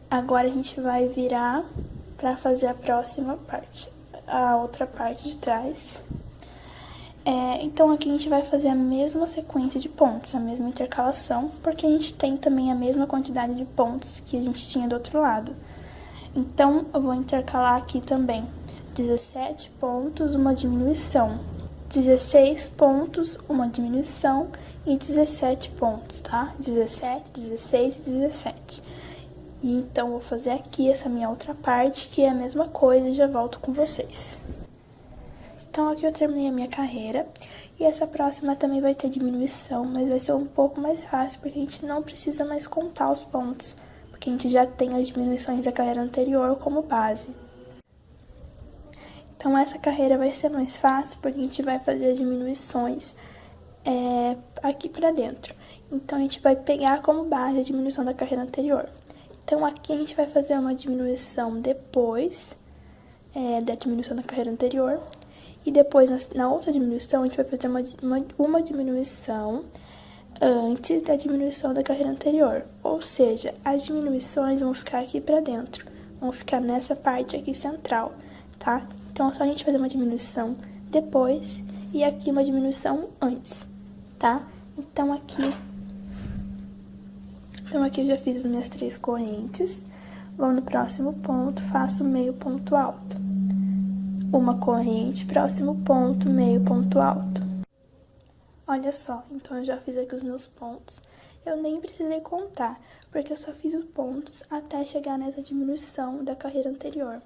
Agora a gente vai virar para fazer a próxima parte, a outra parte de trás. Então aqui a gente vai fazer a mesma sequência de pontos, a mesma intercalação, porque a gente tem também a mesma quantidade de pontos que a gente tinha do outro lado. Então eu vou intercalar aqui também 17 pontos, uma diminuição, 16 pontos, uma diminuição e 17 pontos, tá? 17, 16 e 17. E então vou fazer aqui essa minha outra parte, que é a mesma coisa, e já volto com vocês. Então aqui eu terminei a minha carreira, e essa próxima também vai ter diminuição, mas vai ser um pouco mais fácil, porque a gente não precisa mais contar os pontos, porque a gente já tem as diminuições da carreira anterior como base. Então essa carreira vai ser mais fácil, porque a gente vai fazer as diminuições aqui pra dentro. Então a gente vai pegar como base a diminuição da carreira anterior. Então aqui a gente vai fazer uma diminuição depois da diminuição da carreira anterior. E depois, na outra diminuição, a gente vai fazer uma diminuição antes da diminuição da carreira anterior. Ou seja, as diminuições vão ficar aqui pra dentro, vão ficar nessa parte aqui central, tá? Então é só a gente fazer uma diminuição depois e aqui uma diminuição antes, tá? Então aqui eu já fiz as minhas 3 correntes. Vou no próximo ponto, faço meio ponto alto. Uma corrente, próximo ponto, meio ponto alto. Olha só, então eu já fiz aqui os meus pontos. Eu nem precisei contar, porque eu só fiz os pontos até chegar nessa diminuição da carreira anterior.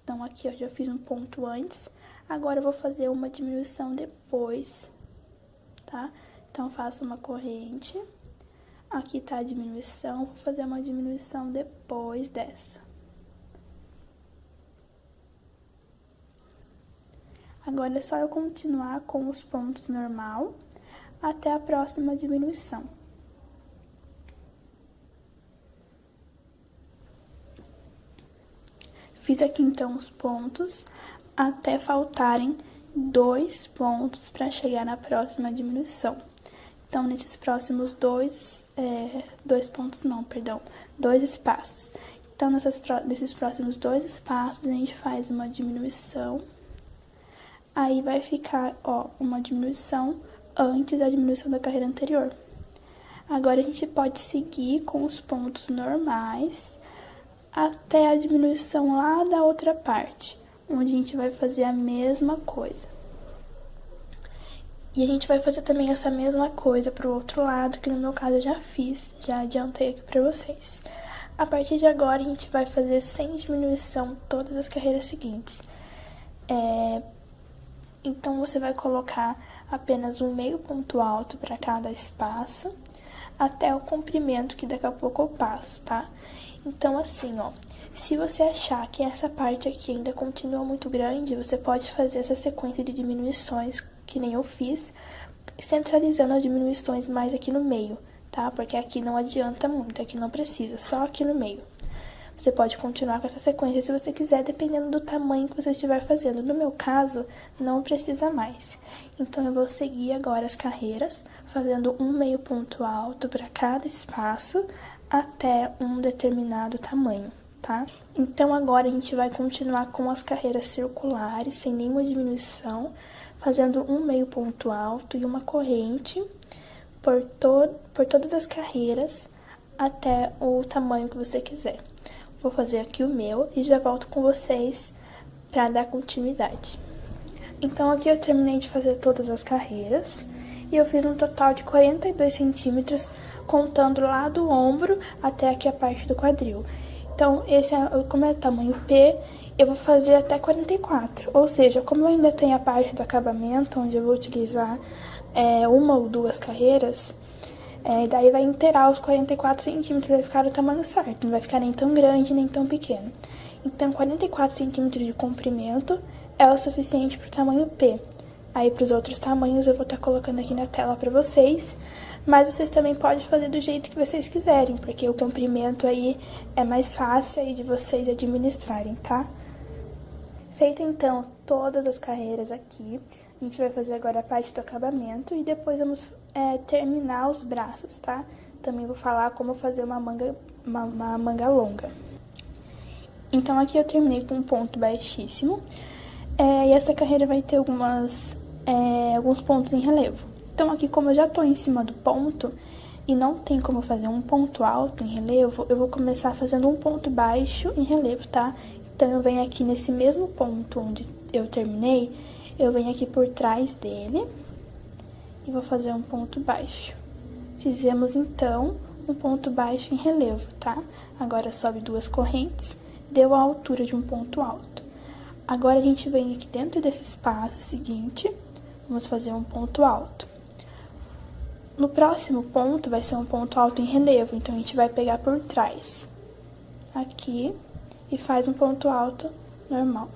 Então aqui eu já fiz um ponto antes, agora eu vou fazer uma diminuição depois, tá? Então eu faço uma corrente, aqui tá a diminuição, vou fazer uma diminuição depois dessa. Agora é só eu continuar com os pontos normal até a próxima diminuição. Fiz aqui então os pontos até faltarem 2 pontos para chegar na próxima diminuição. Então, nesses próximos dois espaços. Então, nesses próximos 2 espaços, a gente faz uma diminuição. Aí vai ficar, ó, uma diminuição antes da diminuição da carreira anterior. Agora, a gente pode seguir com os pontos normais até a diminuição lá da outra parte, onde a gente vai fazer a mesma coisa. E a gente vai fazer também essa mesma coisa pro outro lado, que no meu caso eu já fiz, já adiantei aqui pra vocês. A partir de agora, a gente vai fazer sem diminuição todas as carreiras seguintes. Então, você vai colocar apenas um meio ponto alto para cada espaço, até o comprimento, que daqui a pouco eu passo, tá? Então, assim, ó, se você achar que essa parte aqui ainda continua muito grande, você pode fazer essa sequência de diminuições, que nem eu fiz, centralizando as diminuições mais aqui no meio, tá? Porque aqui não adianta muito, aqui não precisa, só aqui no meio. Você pode continuar com essa sequência se você quiser, dependendo do tamanho que você estiver fazendo. No meu caso, não precisa mais. Então, eu vou seguir agora as carreiras, fazendo um meio ponto alto para cada espaço, até um determinado tamanho, tá? Então, agora a gente vai continuar com as carreiras circulares, sem nenhuma diminuição, fazendo um meio ponto alto e uma corrente por todas as carreiras, até o tamanho que você quiser. Vou fazer aqui o meu e já volto com vocês para dar continuidade. Então, aqui eu terminei de fazer todas as carreiras e eu fiz um total de 42 centímetros, contando lá do ombro até aqui a parte do quadril. Então, esse como é tamanho P, eu vou fazer até 44, ou seja, como eu ainda tenho a parte do acabamento, onde eu vou utilizar uma ou duas carreiras, daí vai inteirar os 44 centímetros, vai ficar o tamanho certo, não vai ficar nem tão grande nem tão pequeno. Então, 44 centímetros de comprimento é o suficiente para o tamanho P. Aí, para os outros tamanhos, eu vou estar colocando aqui na tela para vocês, mas vocês também podem fazer do jeito que vocês quiserem, porque o comprimento aí é mais fácil aí de vocês administrarem, tá? Feito então todas as carreiras aqui, a gente vai fazer agora a parte do acabamento e depois vamos terminar os braços, tá? Também vou falar como fazer uma manga longa. Então aqui eu terminei com um ponto baixíssimo, e essa carreira vai ter alguns pontos em relevo. Então aqui, como eu já tô em cima do ponto e não tem como fazer um ponto alto em relevo, eu vou começar fazendo um ponto baixo em relevo, tá? Então eu venho aqui nesse mesmo ponto onde eu terminei, eu venho aqui por trás dele e vou fazer um ponto baixo. Fizemos então um ponto baixo em relevo, tá? Agora sobe duas correntes, deu a altura de um ponto alto. Agora a gente vem aqui dentro desse espaço seguinte, vamos fazer um ponto alto. No próximo ponto vai ser um ponto alto em relevo, então a gente vai pegar por trás, aqui, e faz um ponto alto normal.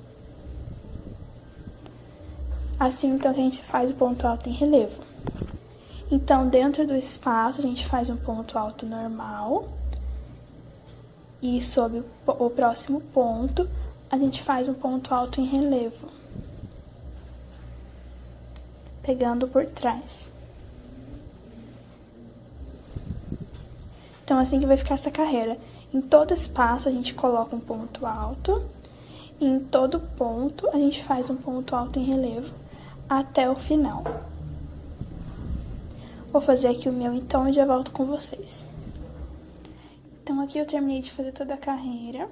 Assim, então, que a gente faz o ponto alto em relevo. Então, dentro do espaço, a gente faz um ponto alto normal. E sobre o próximo ponto, a gente faz um ponto alto em relevo. Pegando por trás. Então, assim que vai ficar essa carreira. Em todo espaço, a gente coloca um ponto alto. E em todo ponto, a gente faz um ponto alto em relevo até o final. Vou fazer aqui o meu, então, e já volto com vocês. Então, aqui eu terminei de fazer toda a carreira.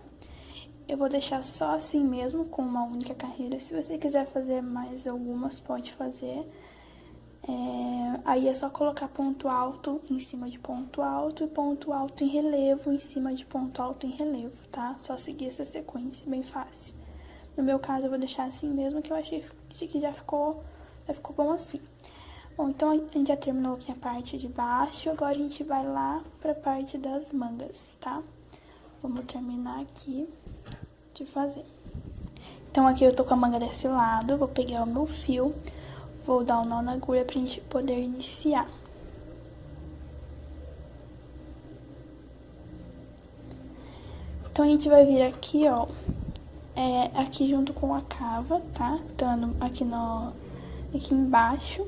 Eu vou deixar só assim mesmo, com uma única carreira. Se você quiser fazer mais algumas, pode fazer. Aí é só colocar ponto alto em cima de ponto alto e ponto alto em relevo em cima de ponto alto em relevo, tá? Só seguir essa sequência, bem fácil. No meu caso, eu vou deixar assim mesmo, que eu achei que já ficou bom assim. Bom, então a gente já terminou aqui a parte de baixo, agora a gente vai lá pra parte das mangas, tá? Vamos terminar aqui de fazer. Então aqui eu tô com a manga desse lado, vou pegar o meu fio, vou dar um nó na agulha pra gente poder iniciar. Então, a gente vai vir aqui, ó, aqui junto com a cava, tá? Então, aqui embaixo.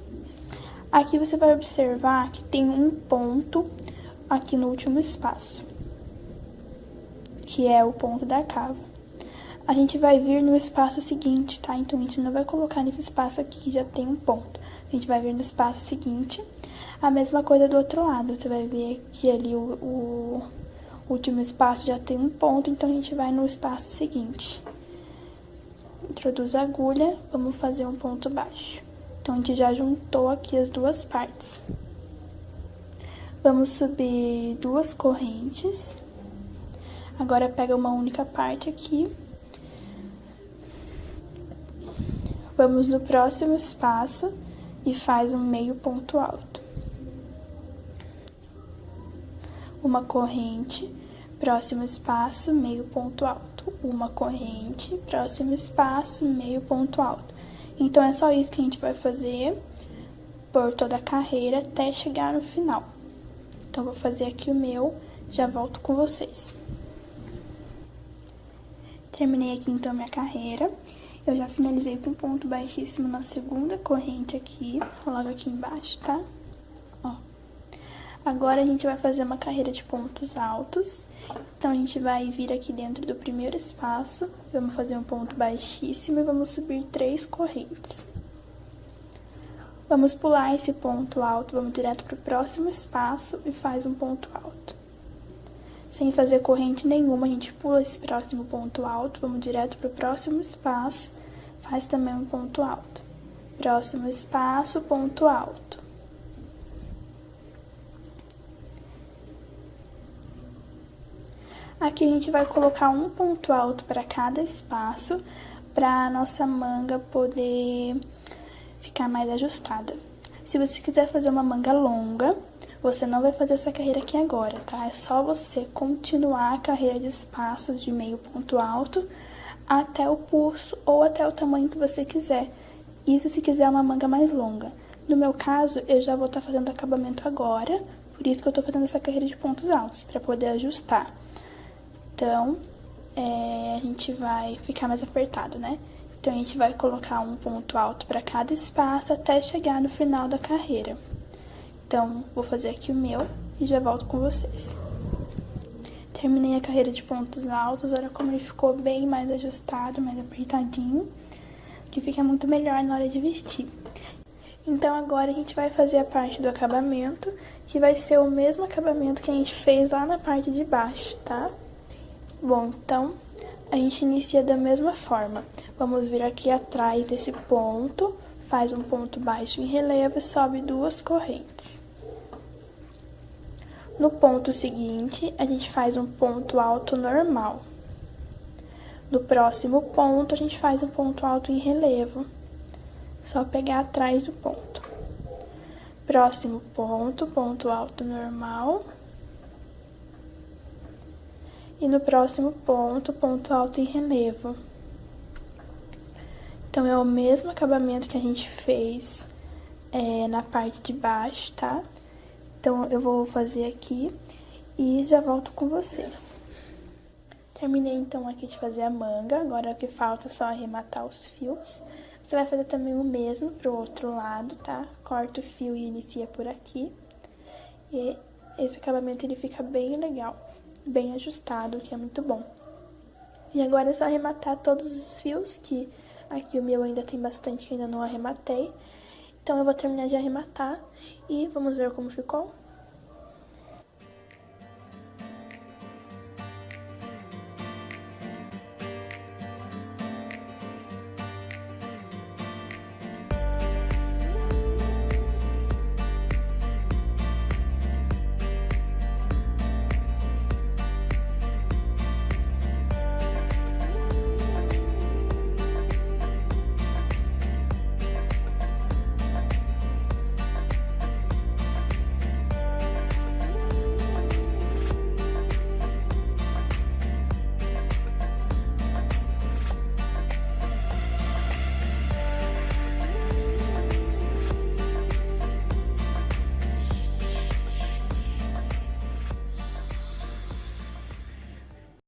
Aqui você vai observar que tem um ponto aqui no último espaço, que é o ponto da cava. A gente vai vir no espaço seguinte, tá? Então, a gente não vai colocar nesse espaço aqui que já tem um ponto. A gente vai vir no espaço seguinte. A mesma coisa do outro lado. Você vai ver que ali o último espaço já tem um ponto, então a gente vai no espaço seguinte. Introduz a agulha, vamos fazer um ponto baixo. Então, a gente já juntou aqui as duas partes. Vamos subir duas correntes. Agora, pega uma única parte aqui. Vamos no próximo espaço e faz um meio ponto alto. Uma corrente, próximo espaço, meio ponto alto. Uma corrente, próximo espaço, meio ponto alto. Então, é só isso que a gente vai fazer por toda a carreira até chegar no final. Então, vou fazer aqui o meu, já volto com vocês. Terminei aqui, então, minha carreira. Eu já finalizei com ponto baixíssimo na segunda corrente aqui, logo aqui embaixo, tá? Ó. Agora, a gente vai fazer uma carreira de pontos altos. Então, a gente vai vir aqui dentro do primeiro espaço, vamos fazer um ponto baixíssimo e vamos subir 3 correntes. Vamos pular esse ponto alto, vamos direto pro próximo espaço e faz um ponto alto. Sem fazer corrente nenhuma, a gente pula esse próximo ponto alto, vamos direto pro próximo espaço, faz também um ponto alto. Próximo espaço, ponto alto. Aqui a gente vai colocar um ponto alto para cada espaço, para a nossa manga poder ficar mais ajustada. Se você quiser fazer uma manga longa, você não vai fazer essa carreira aqui agora, tá? É só você continuar a carreira de espaços de meio ponto alto até o pulso ou até o tamanho que você quiser. Isso se quiser uma manga mais longa. No meu caso, eu já vou estar fazendo acabamento agora, por isso que eu tô fazendo essa carreira de pontos altos, para poder ajustar. Então, a gente vai ficar mais apertado, né? Então, a gente vai colocar um ponto alto para cada espaço até chegar no final da carreira. Então, vou fazer aqui o meu e já volto com vocês. Terminei a carreira de pontos altos, olha como ele ficou bem mais ajustado, mais apertadinho, que fica muito melhor na hora de vestir. Então, agora a gente vai fazer a parte do acabamento, que vai ser o mesmo acabamento que a gente fez lá na parte de baixo, tá? Bom, então, a gente inicia da mesma forma. Vamos vir aqui atrás desse ponto, faz um ponto baixo em relevo e sobe 2 correntes. No ponto seguinte, a gente faz um ponto alto normal. No próximo ponto, a gente faz um ponto alto em relevo. Só pegar atrás do ponto. Próximo ponto, ponto alto normal. E no próximo ponto, ponto alto em relevo. Então, é o mesmo acabamento que a gente fez na parte de baixo, tá? Então, eu vou fazer aqui e já volto com vocês. Terminei, então, aqui de fazer a manga. Agora, o que falta é só arrematar os fios. Você vai fazer também o mesmo pro outro lado, tá? Corta o fio e inicia por aqui. E esse acabamento, ele fica bem legal, bem ajustado, que é muito bom. E agora é só arrematar todos os fios, que aqui o meu ainda tem bastante que ainda não arrematei. Então, eu vou terminar de arrematar e vamos ver como ficou.